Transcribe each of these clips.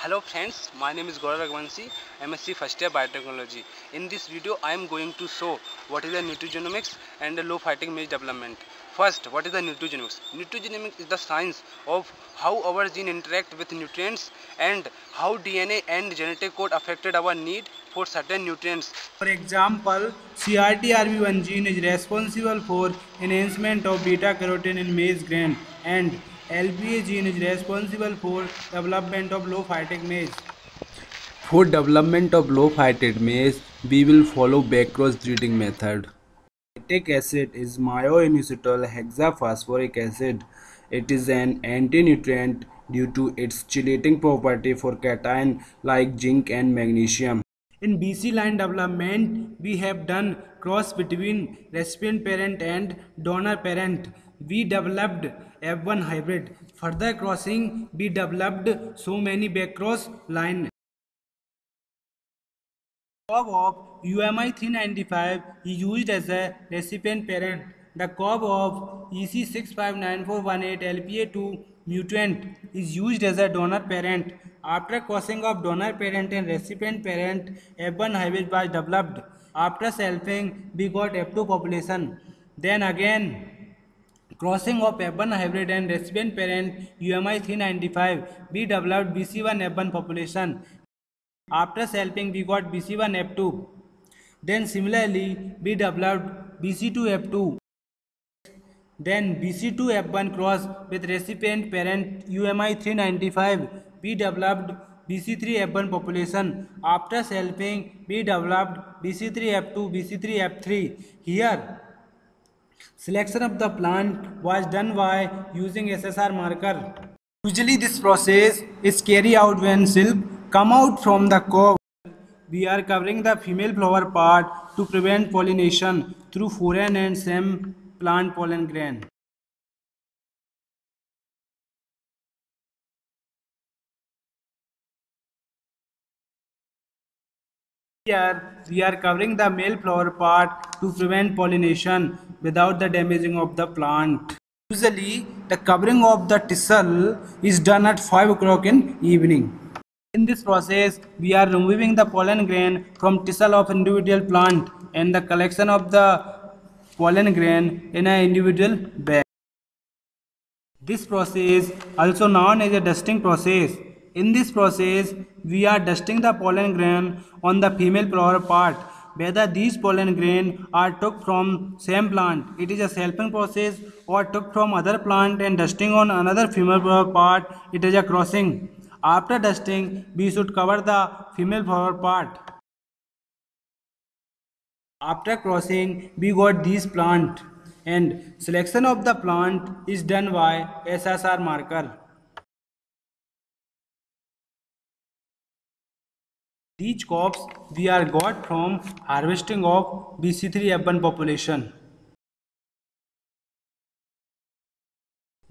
Hello friends, my name is Gaurav Raghuvanshi, MSc first year biotechnology. In this video, I am going to show what is the nutrigenomics and the low phytic maize development. First, what is the nutrigenomics? Nutrigenomics is the science of how our gene interact with nutrients and how DNA and genetic code affected our need for certain nutrients. For example, CRTRB1 gene is responsible for enhancement of beta carotene in maize grain, and LPA gene is responsible for development of low phytic maize. For development of low phytate maize, we will follow backcross breeding method. Phytic acid is myoinositol hexaphosphoric acid. It is an anti-nutrient due to its chelating property for cation like zinc and magnesium. In BC line development, we have done cross between recipient parent and donor parent. We developed F1 hybrid. Further crossing, we developed so many backcross line. Cob of UMI 395 is used as a recipient parent. The cob of EC659418 LPA2 mutant is used as a donor parent. After crossing of donor parent and recipient parent, F1 hybrid was developed. After selfing, we got F2 population. Then again, crossing of F1 hybrid and recipient parent UMI 395, we developed BC1 F1 population. After selfing, we got BC1F2. Then similarly, we developed BC2F2. Then BC2F1 cross with recipient parent UMI 395. We developed BC3F1 population. After selfing, we developed BC3F2, BC3F3. Here, selection of the plant was done by using SSR marker. Usually this process is carried out when silk come out from the cob. We are covering the female flower part to prevent pollination through foreign and same plant pollen grain. Here we are covering the male flower part to prevent pollination without the damaging of the plant. Usually the covering of the tissue is done at 5 o'clock in evening. In this process, we are removing the pollen grain from tissue of individual plant and the collection of the pollen grain in an individual bag. This process also known as a dusting process. In this process, we are dusting the pollen grain on the female flower part. Whether these pollen grain are took from same plant, it is a selfing process, or took from other plant and dusting on another female flower part, it is a crossing. After dusting, we should cover the female flower part. After crossing, we got these plant, and selection of the plant is done by SSR marker. These crops we are got from harvesting of BC3F1 population.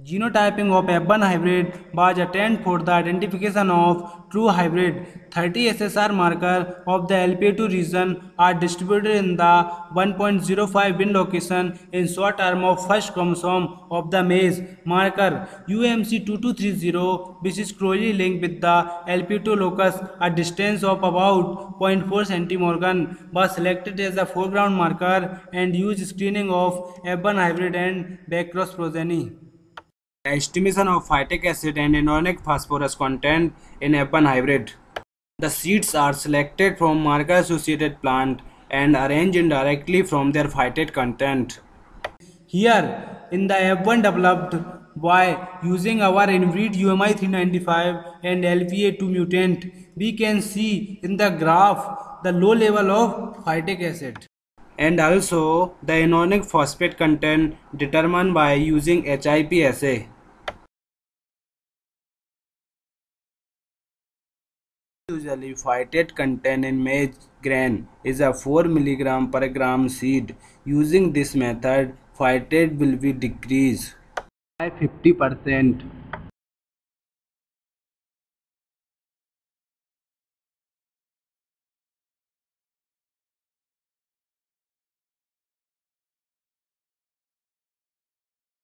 Genotyping of F1 hybrid was attained for the identification of true hybrid. 30 SSR marker of the LPA2 region are distributed in the 1.05 wind location in short arm of first chromosome of the maize. Marker UMC2230, which is closely linked with the LPA2 locus, a distance of about 0.4 centimorgan, was selected as the foreground marker and used screening of F1 hybrid and backcross progeny. Estimation of phytic acid and inorganic phosphorus content in F1 hybrid. The seeds are selected from marker associated plant and arranged indirectly from their phytate content. Here in the F1 developed by using our inbreed UMI 395 and LPA2 mutant, we can see in the graph the low level of phytic acid and also the inorganic phosphate content determined by using HIP assay. Usually phytate content in maize grain is a 4 mg per gram seed. Using this method, phytate will be decreased by 50%.